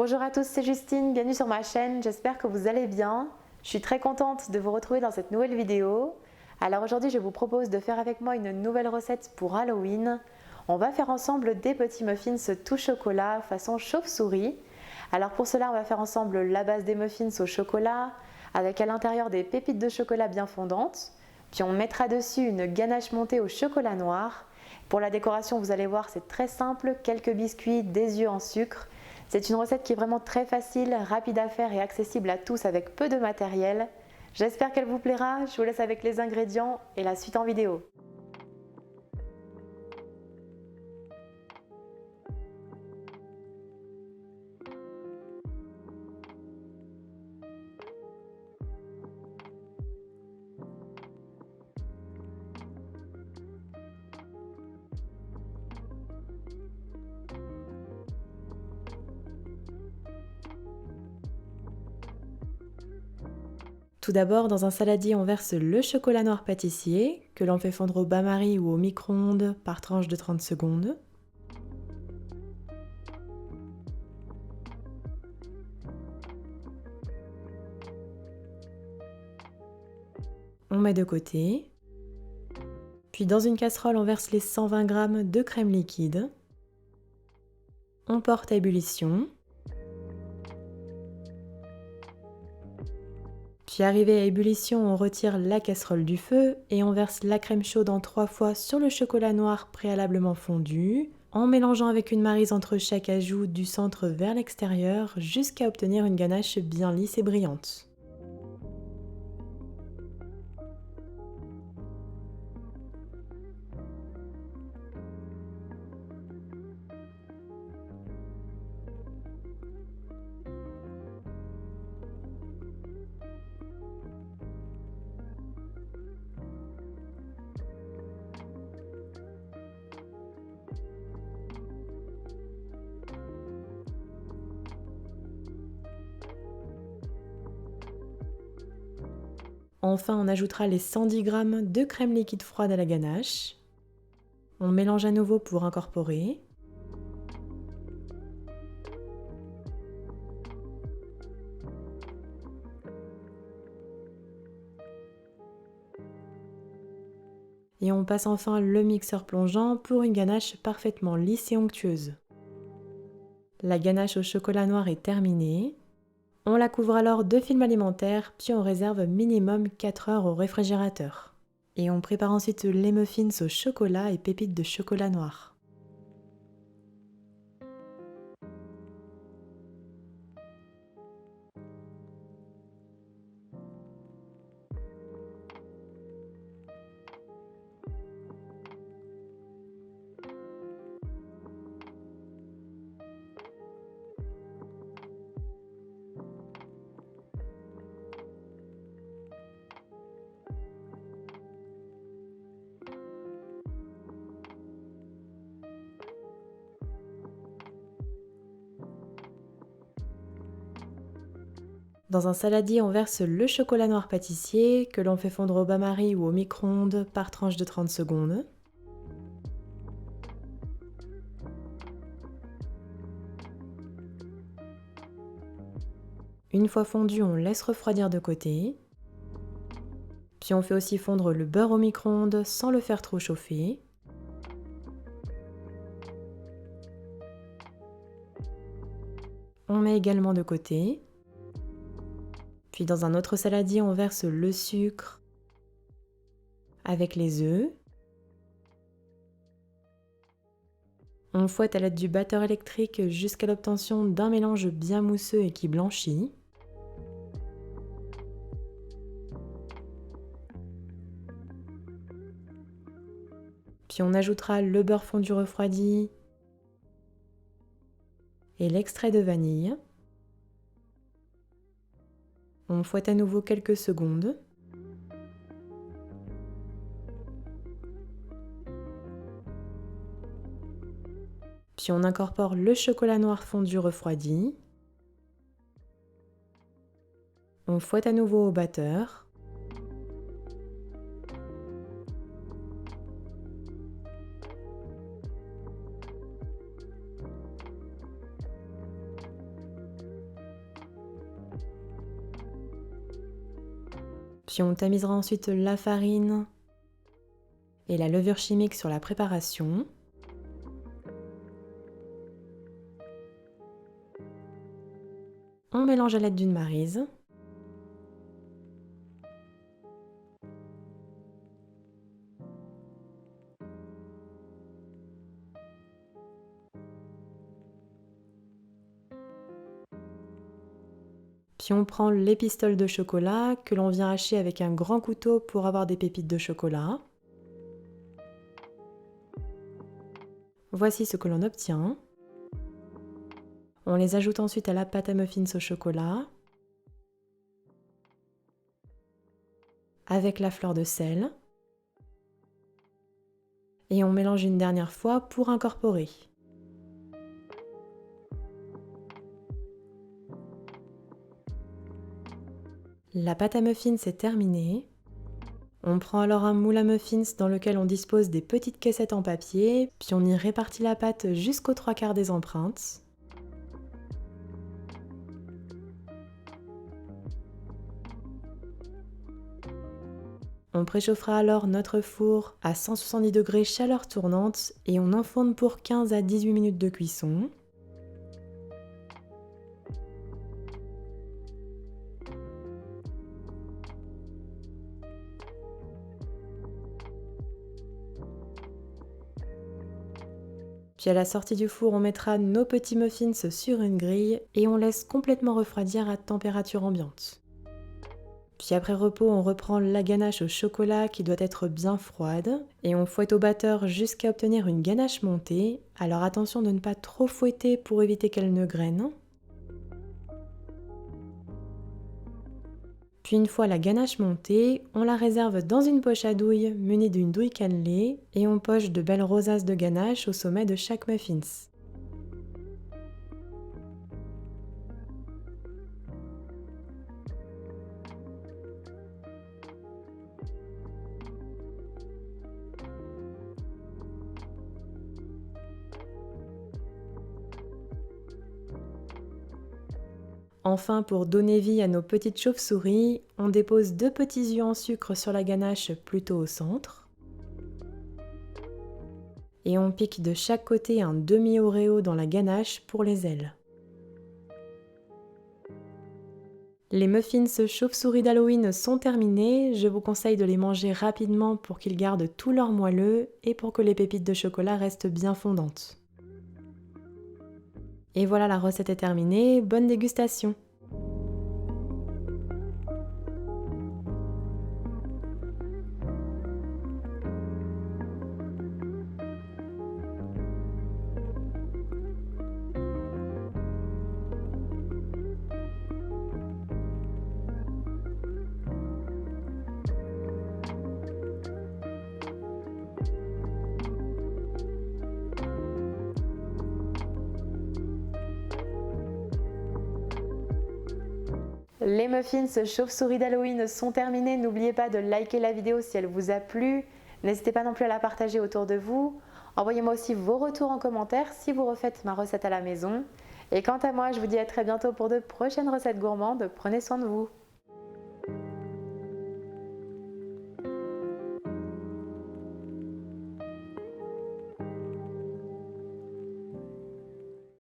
Bonjour à tous, c'est Justine, bienvenue sur ma chaîne, j'espère que vous allez bien. Je suis très contente de vous retrouver dans cette nouvelle vidéo. Alors aujourd'hui je vous propose de faire avec moi une nouvelle recette pour Halloween. On va faire ensemble des petits muffins tout chocolat façon chauve-souris. Alors pour cela on va faire ensemble la base des muffins au chocolat avec à l'intérieur des pépites de chocolat bien fondantes. Puis on mettra dessus une ganache montée au chocolat noir. Pour la décoration vous allez voir c'est très simple, quelques biscuits, des œufs en sucre. C'est une recette qui est vraiment très facile, rapide à faire et accessible à tous avec peu de matériel. J'espère qu'elle vous plaira, je vous laisse avec les ingrédients et la suite en vidéo. Tout d'abord, dans un saladier, on verse le chocolat noir pâtissier que l'on fait fondre au bain-marie ou au micro-ondes par tranche de 30 secondes. On met de côté. Puis dans une casserole, on verse les 120 g de crème liquide. On porte à ébullition. Puis arrivé à ébullition, on retire la casserole du feu et on verse la crème chaude en 3 fois sur le chocolat noir préalablement fondu, en mélangeant avec une maryse entre chaque ajout du centre vers l'extérieur jusqu'à obtenir une ganache bien lisse et brillante. Enfin, on ajoutera les 110 g de crème liquide froide à la ganache. On mélange à nouveau pour incorporer. Et on passe enfin le mixeur plongeant pour une ganache parfaitement lisse et onctueuse. La ganache au chocolat noir est terminée. On la couvre alors de film alimentaire, puis on réserve minimum 4 heures au réfrigérateur. Et on prépare ensuite les muffins au chocolat et pépites de chocolat noir. Dans un saladier, on verse le chocolat noir pâtissier que l'on fait fondre au bain-marie ou au micro-ondes par tranche de 30 secondes. Une fois fondu, on laisse refroidir de côté. Puis on fait aussi fondre le beurre au micro-ondes sans le faire trop chauffer. On met également de côté. Puis dans un autre saladier, on verse le sucre avec les œufs. On fouette à l'aide du batteur électrique jusqu'à l'obtention d'un mélange bien mousseux et qui blanchit. Puis on ajoutera le beurre fondu refroidi et l'extrait de vanille. On fouette à nouveau quelques secondes. Puis on incorpore le chocolat noir fondu refroidi. On fouette à nouveau au batteur. Puis on tamisera ensuite la farine et la levure chimique sur la préparation. On mélange à l'aide d'une maryse. Puis on prend les pistoles de chocolat que l'on vient hacher avec un grand couteau pour avoir des pépites de chocolat. Voici ce que l'on obtient. On les ajoute ensuite à la pâte à muffins au chocolat avec la fleur de sel et on mélange une dernière fois pour incorporer. La pâte à muffins est terminée. On prend alors un moule à muffins dans lequel on dispose des petites caissettes en papier, puis on y répartit la pâte jusqu'aux 3/4 des empreintes. On préchauffera alors notre four à 170 degrés chaleur tournante et on enfourne pour 15 à 18 minutes de cuisson. Puis à la sortie du four, on mettra nos petits muffins sur une grille et on laisse complètement refroidir à température ambiante. Puis après repos, on reprend la ganache au chocolat qui doit être bien froide et on fouette au batteur jusqu'à obtenir une ganache montée. Alors attention de ne pas trop fouetter pour éviter qu'elle ne graine. Puis une fois la ganache montée, on la réserve dans une poche à douille munie d'une douille cannelée et on poche de belles rosaces de ganache au sommet de chaque muffins. Enfin, pour donner vie à nos petites chauves-souris, on dépose 2 petits œufs en sucre sur la ganache plutôt au centre. Et on pique de chaque côté un demi-oreo dans la ganache pour les ailes. Les muffins chauves-souris d'Halloween sont terminés, je vous conseille de les manger rapidement pour qu'ils gardent tout leur moelleux et pour que les pépites de chocolat restent bien fondantes. Et voilà, la recette est terminée, bonne dégustation! Les muffins chauve-souris d'Halloween sont terminés. N'oubliez pas de liker la vidéo si elle vous a plu. N'hésitez pas non plus à la partager autour de vous. Envoyez-moi aussi vos retours en commentaire si vous refaites ma recette à la maison. Et quant à moi, je vous dis à très bientôt pour de prochaines recettes gourmandes. Prenez soin de vous.